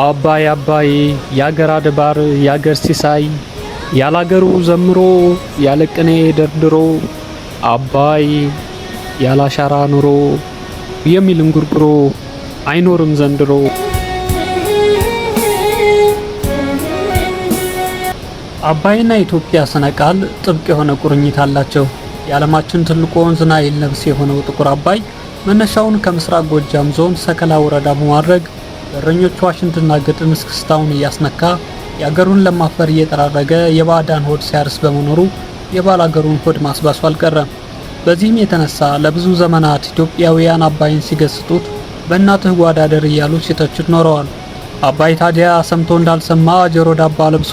አባይ አባይ ያገር አድባር ያገር ሲሳይ ያላገሩ ዘምሮ ያለቅኔ ደርድሮ አባይ ያላሻራ ኑሮ የሚል እንጉርጉሮ አይኖርም ዘንድሮ። አባይና ኢትዮጵያ ስነ ቃል ጥብቅ የሆነ ቁርኝት አላቸው። የዓለማችን ትልቁ ወንዝ ናይል ነብስ የሆነው ጥቁር አባይ መነሻውን ከምስራቅ ጎጃም ዞን ሰከላ ወረዳ በማድረግ በእረኞቹ ዋሽንትና ግጥም እስክስታውን እያስነካ የአገሩን ለማፈር እየጠራረገ የባዕዳን ሆድ ሲያርስ በመኖሩ የባላገሩን ሆድ ማስባሱ አልቀረም። በዚህም የተነሳ ለብዙ ዘመናት ኢትዮጵያውያን አባይን ሲገስጡት በእናትህ ጓዳ ደር እያሉ ሲተቹት ኖረዋል። አባይ ታዲያ ሰምቶ እንዳልሰማ ጆሮ ዳባ ለብሶ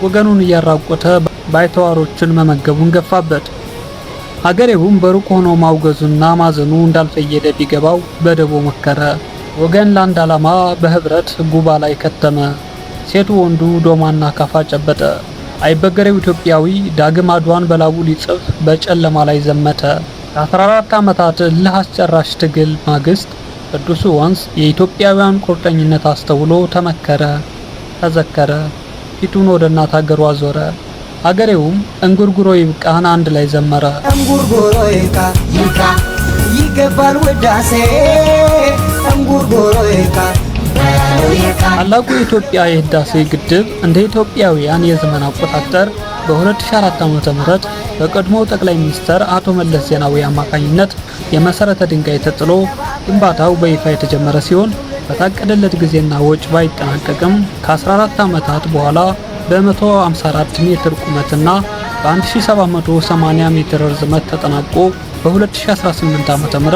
ወገኑን እያራቆተ ባይተዋሮችን መመገቡን ገፋበት። ሀገሬውም በሩቅ ሆኖ ማውገዙና ማዘኑ እንዳልፈየደ ቢገባው በደቦ መከረ። ወገን ለአንድ ዓላማ በህብረት ጉባ ላይ ከተመ። ሴቱ ወንዱ ዶማና ካፋ ጨበጠ። አይበገሬው ኢትዮጵያዊ ዳግም አድዋን በላቡ ሊጽፍ በጨለማ ላይ ዘመተ። ከ14 ዓመታት እልህ አስጨራሽ ትግል ማግስት ቅዱሱ ወንዝ የኢትዮጵያውያን ቁርጠኝነት አስተውሎ ተመከረ፣ ተዘከረ። ፊቱን ወደ እናት ሀገሩ አዞረ። ሀገሬውም እንጉርጉሮ ይብቃን አንድ ላይ ዘመረ። እንጉርጉሮ ይብቃ ይብቃ ይገባል ውዳሴ እንጉርጉሮ ይብቃ። ታላቁ የኢትዮጵያ የህዳሴ ግድብ እንደ ኢትዮጵያውያን የዘመን አቆጣጠር በ2004 ዓ.ም በቀድሞው ጠቅላይ ሚኒስትር አቶ መለስ ዜናዊ አማካኝነት የመሰረተ ድንጋይ ተጥሎ ግንባታው በይፋ የተጀመረ ሲሆን በታቀደለት ጊዜና ወጪ ባይጠናቀቅም ከ14 ዓመታት በኋላ በ154 ሜትር ቁመትና በ1780 ሜትር ርዝመት ተጠናቆ በ2018 ዓ.ም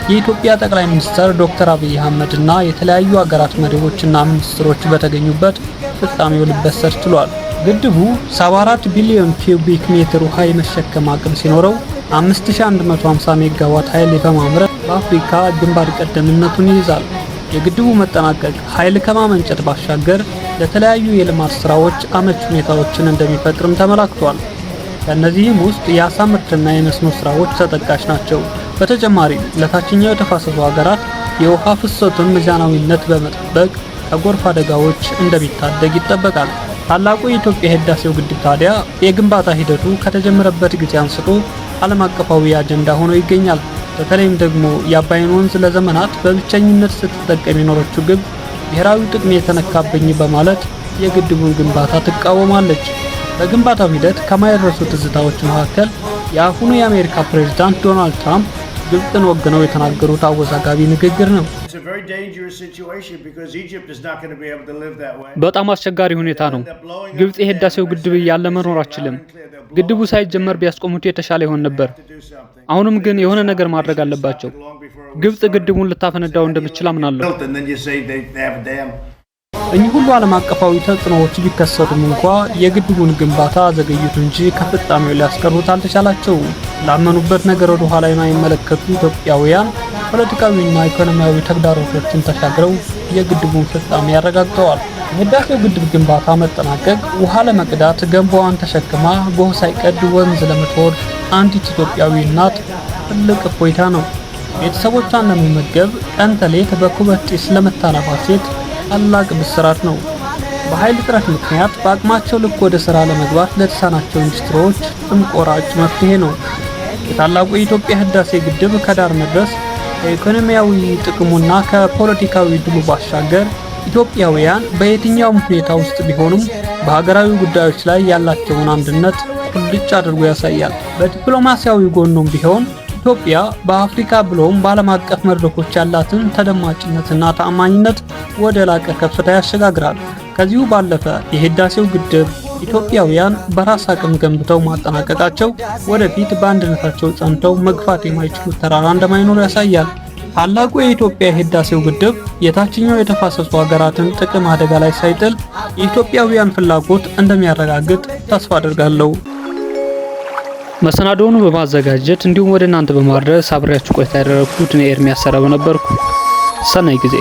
የኢትዮጵያ ጠቅላይ ሚኒስትር ዶክተር አብይ አህመድ እና የተለያዩ ሀገራት መሪዎችና ሚኒስትሮች በተገኙበት ፍጻሜው ሊበሰር ችሏል። ግድቡ 74 ቢሊዮን ኪዩቢክ ሜትር ውሃ የመሸከም አቅም ሲኖረው 5150 ሜጋዋት ኃይል በማምረት በአፍሪካ ግንባር ቀደምትነቱን ይይዛል። የግድቡ መጠናቀቅ ኃይል ከማመንጨት ባሻገር ለተለያዩ የልማት ስራዎች አመቺ ሁኔታዎችን እንደሚፈጥርም ተመላክቷል። ከእነዚህም ውስጥ የአሳ ምርትና የመስኖ ስራዎች ተጠቃሽ ናቸው። በተጨማሪም ለታችኛው የተፋሰሱ ሀገራት የውሃ ፍሰቱን ሚዛናዊነት በመጠበቅ ከጎርፍ አደጋዎች እንደሚታደግ ይጠበቃል። ታላቁ የኢትዮጵያ ህዳሴው ግድብ ታዲያ የግንባታ ሂደቱ ከተጀመረበት ጊዜ አንስቶ ዓለም አቀፋዊ አጀንዳ ሆኖ ይገኛል። በተለይም ደግሞ የአባይን ወንዝ ለዘመናት በብቸኝነት ስትጠቀም የኖረችው ግብጽ ብሔራዊ ጥቅም የተነካብኝ በማለት የግድቡን ግንባታ ትቃወማለች። በግንባታው ሂደት ከማይረሱ ትዝታዎች መካከል የአሁኑ የአሜሪካ ፕሬዝዳንት ዶናልድ ትራምፕ ግብጽን ወግነው የተናገሩት አወዛጋቢ ንግግር ነው። በጣም አስቸጋሪ ሁኔታ ነው። ግብጽ የህዳሴው ግድብ እያለ መኖር አትችልም። ግድቡ ሳይጀመር ቢያስቆሙት የተሻለ ይሆን ነበር። አሁንም ግን የሆነ ነገር ማድረግ አለባቸው። ግብጽ ግድቡን ልታፈነዳው እንደምትችል አምናለሁ። እኚህ ሁሉ ዓለም አቀፋዊ ተጽዕኖዎች ቢከሰቱም እንኳ የግድቡን ግንባታ ዘገዩት እንጂ ከፍጻሜው ሊያስቀሩት አልተቻላቸውም። ላመኑበት ነገር ወደ ኋላ የማይመለከቱ ኢትዮጵያውያን ፖለቲካዊና ኢኮኖሚያዊ ተግዳሮቶችን ተሻግረው የግድቡን ፍጻሜ ያረጋግጠዋል። የህዳሴው ግድብ ግንባታ መጠናቀቅ ውሃ ለመቅዳት ገንቦዋን ተሸክማ ጎህ ሳይቀድ ወንዝ ለምትወርድ አንዲት ኢትዮጵያዊ እናት ትልቅ እፎይታ ነው። ቤተሰቦቿን ለመመገብ ቀን ተሌት በኩበት ጢስ ለምታነፋ ሴት ታላቅ ብስራት ነው። በኃይል እጥረት ምክንያት በአቅማቸው ልክ ወደ ስራ ለመግባት ለተሳናቸው ኢንዱስትሪዎች ጥም ቆራጭ መፍትሄ ነው። የታላቁ የኢትዮጵያ ህዳሴ ግድብ ከዳር መድረስ ከኢኮኖሚያዊ ጥቅሙና ከፖለቲካዊ ድሉ ባሻገር ኢትዮጵያውያን በየትኛውም ሁኔታ ውስጥ ቢሆኑም በሀገራዊ ጉዳዮች ላይ ያላቸውን አንድነት ቁልጭ አድርጎ ያሳያል። በዲፕሎማሲያዊ ጎኑም ቢሆን ኢትዮጵያ በአፍሪካ ብሎም በዓለም አቀፍ መድረኮች ያላትን ተደማጭነትና ተአማኝነት ወደ ላቀ ከፍታ ያሸጋግራል። ከዚሁ ባለፈ የህዳሴው ግድብ ኢትዮጵያውያን በራስ አቅም ገንብተው ማጠናቀቃቸው ወደፊት በአንድነታቸው ጸንተው መግፋት የማይችሉት ተራራ እንደማይኖር ያሳያል። ታላቁ የኢትዮጵያ የህዳሴው ግድብ የታችኛው የተፋሰሱ ሀገራትን ጥቅም አደጋ ላይ ሳይጥል የኢትዮጵያውያን ፍላጎት እንደሚያረጋግጥ ተስፋ አደርጋለሁ። መሰናዶውን በማዘጋጀት እንዲሁም ወደ እናንተ በማድረስ አብሬያችሁ ቆይታ ያደረኩት እኔ ኤርሚያስ ሰረበ ነበርኩ። ሰናይ ጊዜ